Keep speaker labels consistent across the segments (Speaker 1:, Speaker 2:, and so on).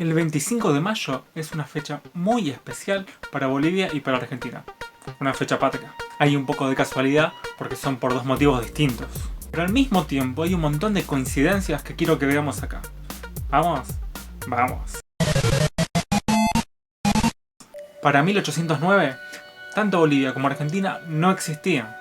Speaker 1: El 25 de mayo es una fecha muy especial para Bolivia y para Argentina. Una fecha patria. Hay un poco de casualidad porque son por dos motivos distintos. Pero al mismo tiempo hay un montón de coincidencias que quiero que veamos acá. ¿Vamos? Vamos. Para 1809, tanto Bolivia como Argentina no existían,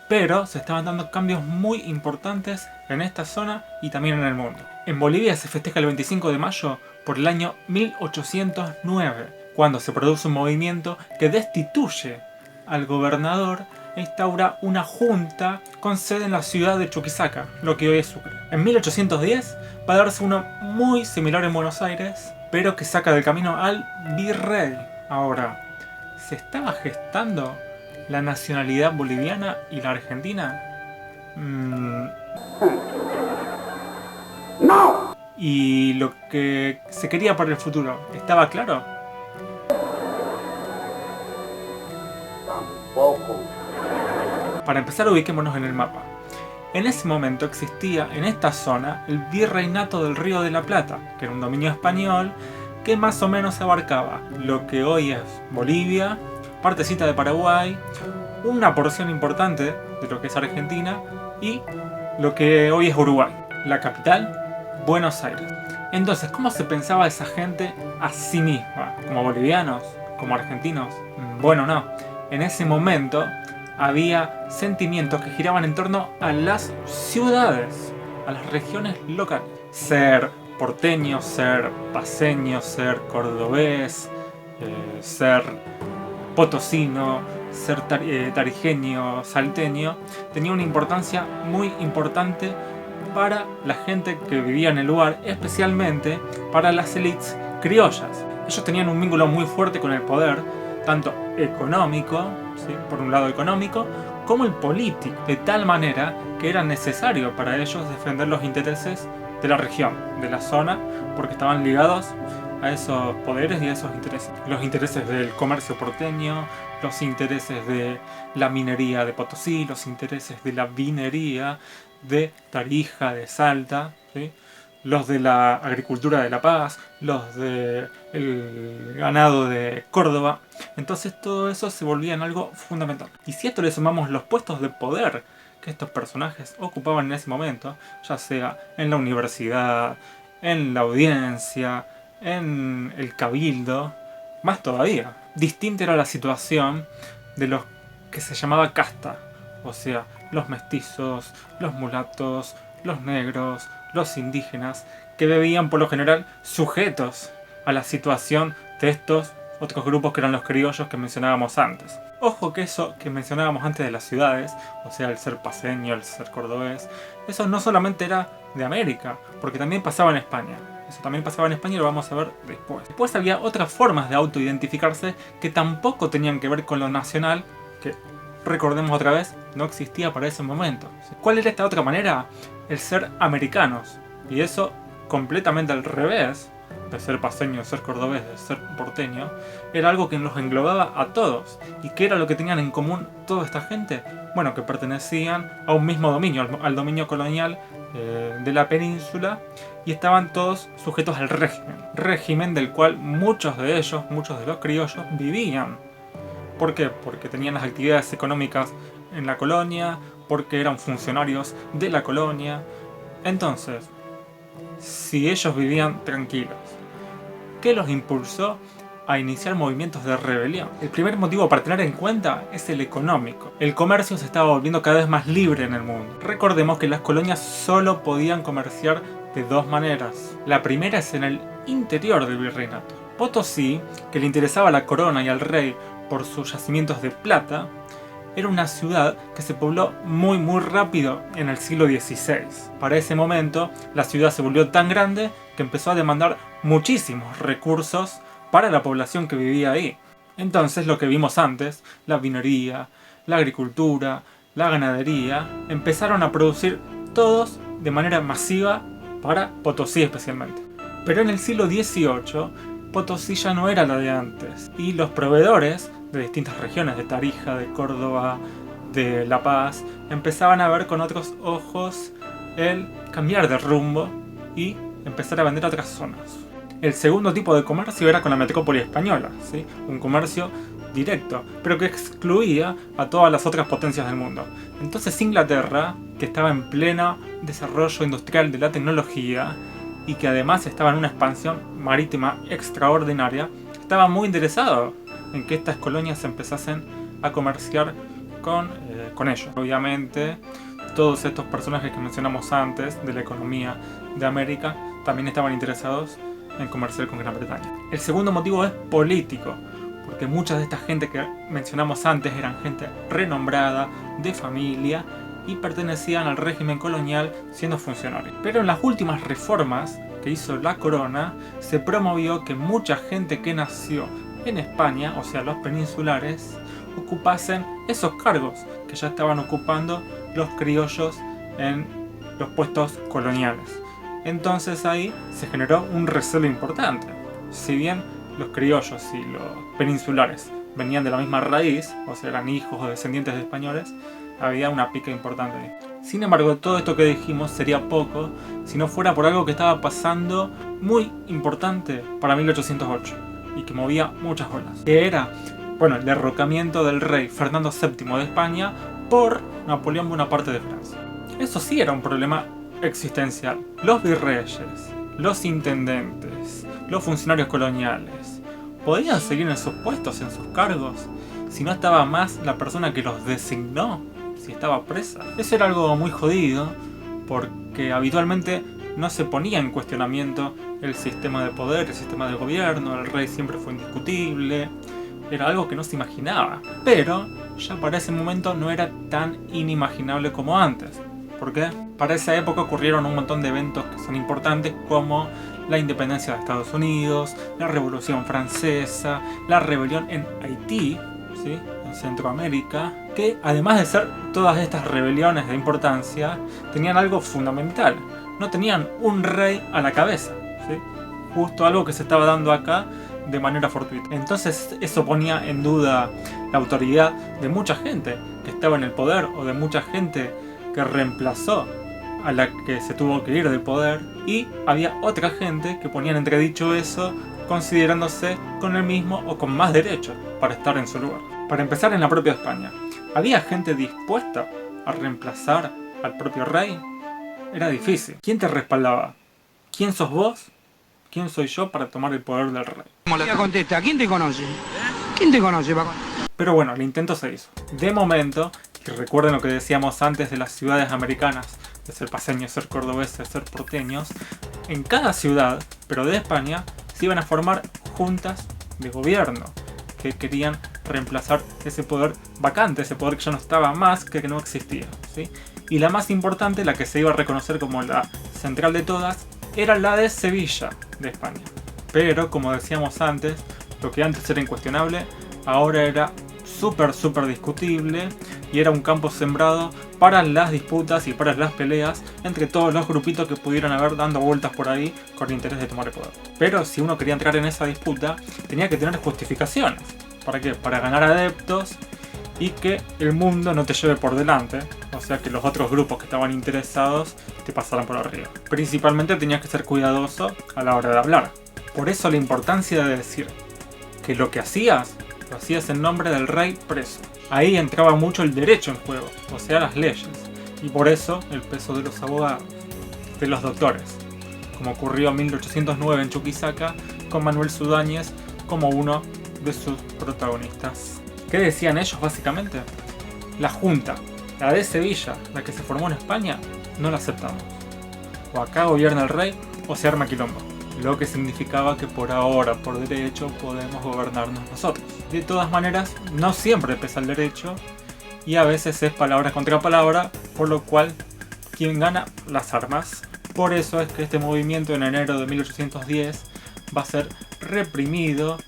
Speaker 1: pero se estaban dando cambios muy importantes en esta zona y también en el mundo. En Bolivia se festeja el 25 de mayo por el año 1809, cuando se produce un movimiento que destituye al gobernador e instaura una junta con sede en la ciudad de Chuquisaca, lo que hoy es Sucre. En 1810 va a darse uno muy similar en Buenos Aires, pero que saca del camino al virrey. Ahora, ¿se estaba gestando la nacionalidad boliviana y la argentina?
Speaker 2: ¡No!
Speaker 1: ¿Y lo que se quería para el futuro estaba claro?
Speaker 2: Tampoco.
Speaker 1: Para empezar, ubiquémonos en el mapa. En ese momento existía en esta zona el virreinato del Río de la Plata, que era un dominio español que más o menos abarcaba lo que hoy es Bolivia, partecita de Paraguay, una porción importante de lo que es Argentina y lo que hoy es Uruguay. La capital, Buenos Aires. Entonces, ¿cómo se pensaba esa gente a sí misma? ¿Como bolivianos? ¿Como argentinos? Bueno, no. En ese momento había sentimientos que giraban en torno a las ciudades, a las regiones locales. Ser porteño, ser paceño, ser cordobés, ser potosino, ser tarijeño, salteño, tenía una importancia muy importante para la gente que vivía en el lugar, especialmente para las élites criollas. Ellos tenían un vínculo muy fuerte con el poder, tanto económico, ¿sí?, por un lado económico, como el político, de tal manera que era necesario para ellos defender los intereses de la región, de la zona, porque estaban ligados a esos poderes y a esos intereses. Los intereses del comercio porteño, los intereses de la minería de Potosí, los intereses de la vinería de Tarija, de Salta, ¿sí?, los de la agricultura de La Paz, los del ganado de Córdoba. Entonces todo eso se volvía en algo fundamental. Y si a esto le sumamos los puestos de poder que estos personajes ocupaban en ese momento, ya sea en la universidad, en la audiencia, en el cabildo, más todavía. Distinta era la situación de los que se llamaba casta, o sea, los mestizos, los mulatos, los negros, los indígenas, que vivían por lo general sujetos a la situación de estos otros grupos que eran los criollos que mencionábamos antes. Ojo que eso que mencionábamos antes de las ciudades, o sea, el ser paceño, el ser cordobés, eso no solamente era de América, porque también pasaba en España. Eso también pasaba en España y lo vamos a ver después. Después había otras formas de autoidentificarse que tampoco tenían que ver con lo nacional, que, recordemos otra vez, no existía para ese momento. ¿Cuál era esta otra manera? El ser americanos. Y eso completamente al revés de ser paceño, de ser cordobés, de ser porteño, era algo que los englobaba a todos. ¿Y qué era lo que tenían en común toda esta gente? Bueno, que pertenecían a un mismo dominio, al dominio colonial de la península, y estaban todos sujetos al régimen del cual muchos de ellos, muchos de los criollos, vivían. ¿Por qué? Porque tenían las actividades económicas en la colonia, porque eran funcionarios de la colonia. Entonces, si ellos vivían tranquilos, ¿qué los impulsó a iniciar movimientos de rebelión? El primer motivo para tener en cuenta es el económico. El comercio se estaba volviendo cada vez más libre en el mundo. Recordemos que las colonias solo podían comerciar de dos maneras. La primera es en el interior del virreinato. Potosí, que le interesaba a la corona y al rey por sus yacimientos de plata, era una ciudad que se pobló muy rápido en el siglo XVI. Para ese momento, la ciudad se volvió tan grande que empezó a demandar muchísimos recursos para la población que vivía ahí. Entonces, lo que vimos antes, la vinería, la agricultura, la ganadería, empezaron a producir todos de manera masiva para Potosí especialmente. Pero en el siglo XVIII, Potosí ya no era la de antes, y los proveedores de distintas regiones, de Tarija, de Córdoba, de La Paz, empezaban a ver con otros ojos el cambiar de rumbo y empezar a vender a otras zonas. El segundo tipo de comercio era con la metrópoli española, ¿sí? Un comercio directo, pero que excluía a todas las otras potencias del mundo. Entonces Inglaterra, que estaba en pleno desarrollo industrial de la tecnología y que además estaba en una expansión marítima extraordinaria, estaba muy interesado en que estas colonias empezasen a comerciar con ellos. Obviamente, todos estos personajes que mencionamos antes de la economía de América también estaban interesados en comerciar con Gran Bretaña. El segundo motivo es político, porque mucha de esta gente que mencionamos antes eran gente renombrada, de familia, y pertenecían al régimen colonial siendo funcionarios. Pero en las últimas reformas que hizo la corona, se promovió que mucha gente que nació en España, o sea los peninsulares, ocupasen esos cargos que ya estaban ocupando los criollos en los puestos coloniales. Entonces ahí se generó un recelo importante. Si bien los criollos y los peninsulares venían de la misma raíz, o sea eran hijos o descendientes de españoles, había una pica importante ahí. Sin embargo, todo esto que dijimos sería poco si no fuera por algo que estaba pasando muy importante para 1808 y que movía muchas olas. Que era, bueno, el derrocamiento del rey Fernando VII de España por Napoleón Bonaparte de Francia. Eso sí era un problema existencial. Los virreyes, los intendentes, los funcionarios coloniales, ¿podían seguir en sus puestos, en sus cargos, si no estaba más la persona que los designó, si estaba presa? Eso era algo muy jodido, porque habitualmente no se ponía en cuestionamiento el sistema de poder, el sistema de gobierno, el rey siempre fue indiscutible, era algo que no se imaginaba. Pero ya para ese momento no era tan inimaginable como antes. ¿Por qué? Para esa época ocurrieron un montón de eventos que son importantes, como la independencia de Estados Unidos, la Revolución Francesa, la rebelión en Haití, ¿sí? En Centroamérica, que además de ser todas estas rebeliones de importancia, tenían algo fundamental. No tenían un rey a la cabeza, ¿sí? Justo algo que se estaba dando acá de manera fortuita. Entonces eso ponía en duda la autoridad de mucha gente que estaba en el poder, o de mucha gente que reemplazó a la que se tuvo que ir del poder, y había otra gente que ponía en entredicho eso, considerándose con el mismo o con más derecho para estar en su lugar. Para empezar, en la propia España, ¿había gente dispuesta a reemplazar al propio rey? Era difícil. ¿Quién te respaldaba? ¿Quién sos vos? ¿Quién soy yo para tomar el poder del rey?
Speaker 2: Contesta, ¿quién te conoce? ¿Quién te conoce?
Speaker 1: Pero bueno, el intento se hizo. De momento, y recuerden lo que decíamos antes de las ciudades americanas, de ser paseños, ser cordobeses, ser porteños, en cada ciudad, pero de España, se iban a formar juntas de gobierno que querían reemplazar ese poder vacante, ese poder que ya no estaba más, que no existía, ¿sí? Y la más importante, la que se iba a reconocer como la central de todas, era la de Sevilla, de España. Pero, como decíamos antes, lo que antes era incuestionable, ahora era súper discutible, y era un campo sembrado para las disputas y para las peleas entre todos los grupitos que pudieran haber dando vueltas por ahí con el interés de tomar el poder. Pero si uno quería entrar en esa disputa, tenía que tener justificaciones. ¿Para qué? Para ganar adeptos y que el mundo no te lleve por delante, o sea que los otros grupos que estaban interesados te pasaran por arriba. Principalmente tenías que ser cuidadoso a la hora de hablar. Por eso la importancia de decir que lo que hacías, lo hacías en nombre del rey preso. Ahí entraba mucho el derecho en juego, o sea las leyes, y por eso el peso de los abogados, de los doctores, como ocurrió en 1809 en Chuquisaca con Manuel Sudáñez como uno de sus protagonistas. ¿Qué decían ellos básicamente? La Junta, la de Sevilla, la que se formó en España, no la aceptamos. O acá gobierna el rey o se arma quilombo. Lo que significaba que por ahora, por derecho, podemos gobernarnos nosotros. De todas maneras, no siempre pesa el derecho y a veces es palabra contra palabra, por lo cual quien gana las armas. Por eso es que este movimiento en enero de 1810 va a ser reprimido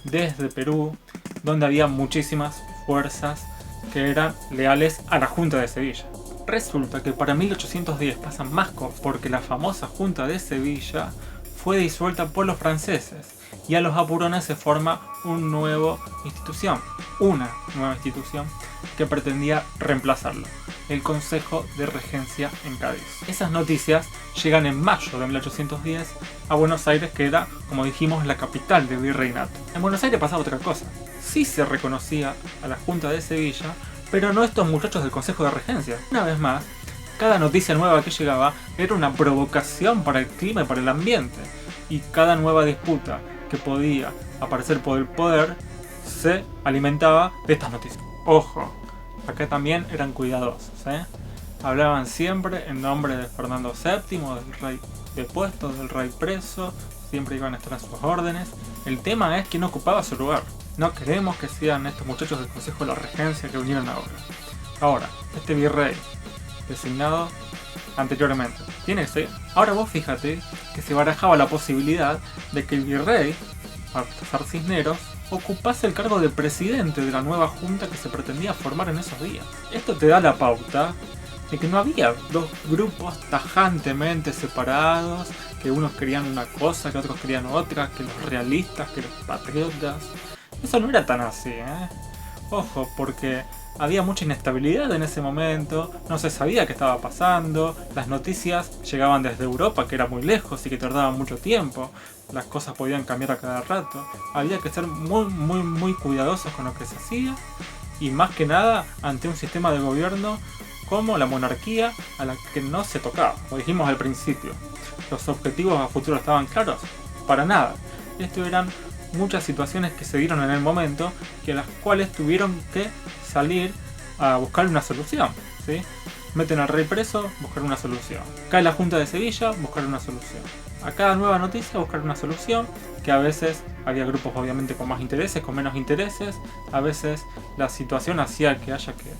Speaker 1: desde Perú, donde había muchísimas fuerzas que eran leales a la Junta de Sevilla. Resulta que para 1810 pasan más cosas, porque la famosa Junta de Sevilla fue disuelta por los franceses y a los apurones se forma una nueva institución que pretendía reemplazarlo. el Consejo de Regencia en Cádiz. Esas noticias llegan en mayo de 1810 a Buenos Aires, que era, como dijimos, la capital del virreinato. En Buenos Aires pasaba otra cosa. Sí se reconocía a la Junta de Sevilla, pero no estos muchachos del Consejo de Regencia. Una vez más, cada noticia nueva que llegaba era una provocación para el clima y para el ambiente. Y cada nueva disputa que podía aparecer por el poder se alimentaba de estas noticias. Ojo, acá también eran cuidadosos, ¿eh? Hablaban siempre en nombre de Fernando VII, del rey depuesto, del rey preso, siempre iban a estar a sus órdenes. El tema es quién ocupaba su lugar. No queremos que sean estos muchachos del Consejo de la Regencia que vinieron ahora. Ahora, este virrey designado anteriormente tiene que ser. Ahora vos fíjate que se barajaba la posibilidad de que el virrey, Baltasar Cisneros, ocupase el cargo de presidente de la nueva junta que se pretendía formar en esos días. Esto te da la pauta de que no había dos grupos tajantemente separados, que unos querían una cosa, que otros querían otra, que los realistas, que los patriotas. Eso no era tan así, ¿eh? Ojo, porque había mucha inestabilidad en ese momento, no se sabía qué estaba pasando, las noticias llegaban desde Europa, que era muy lejos y que tardaban mucho tiempo, las cosas podían cambiar a cada rato, había que ser muy cuidadosos con lo que se hacía, y más que nada ante un sistema de gobierno como la monarquía, a la que no se tocaba. Como dijimos al principio, los objetivos a futuro estaban claros, para nada. Esto eran muchas situaciones que se dieron en el momento, que a las cuales tuvieron que salir a buscar una solución, ¿sí? Meten al rey preso, buscar una solución. Cae la Junta de Sevilla, buscar una solución. A cada nueva noticia buscar una solución, que a veces había grupos obviamente con más intereses, con menos intereses, a veces la situación hacía que haya que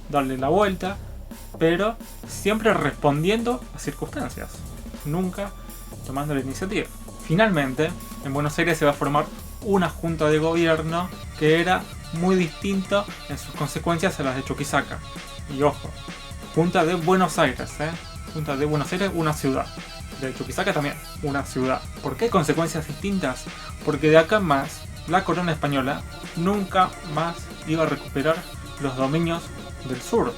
Speaker 1: darle la vuelta, pero siempre respondiendo a circunstancias, nunca tomando la iniciativa. Finalmente, en Buenos Aires se va a formar una junta de gobierno que era muy distinta en sus consecuencias a las de Chuquisaca. Y ojo, Junta de Buenos Aires, Junta de Buenos Aires, una ciudad. De Chuquisaca también, una ciudad. ¿Por qué consecuencias distintas? Porque de acá en más, la corona española nunca más iba a recuperar los dominios del sur,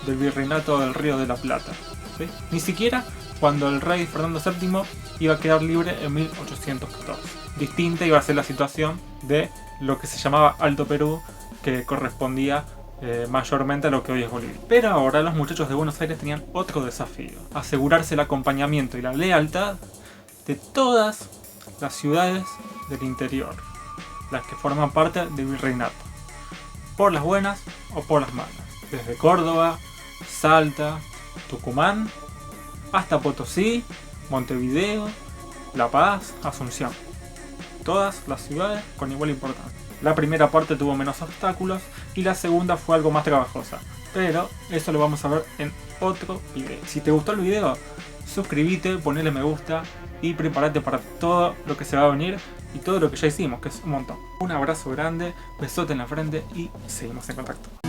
Speaker 1: del virreinato del Río de la Plata, ¿sí? Ni siquiera cuando el rey Fernando VII iba a quedar libre en 1814. Distinta iba a ser la situación de lo que se llamaba Alto Perú, que correspondía mayormente a lo que hoy es Bolivia. Pero ahora los muchachos de Buenos Aires tenían otro desafío: asegurarse el acompañamiento y la lealtad de todas las ciudades del interior, las que forman parte del virreinato, por las buenas o por las malas, desde Córdoba, Salta, Tucumán, hasta Potosí, Montevideo, La Paz, Asunción. Todas las ciudades con igual importancia. La primera parte tuvo menos obstáculos y la segunda fue algo más trabajosa, pero eso lo vamos a ver en otro video. Si te gustó el video, suscríbete, ponele me gusta y prepárate para todo lo que se va a venir y todo lo que ya hicimos, que es un montón. Un abrazo grande, besote en la frente y seguimos en contacto.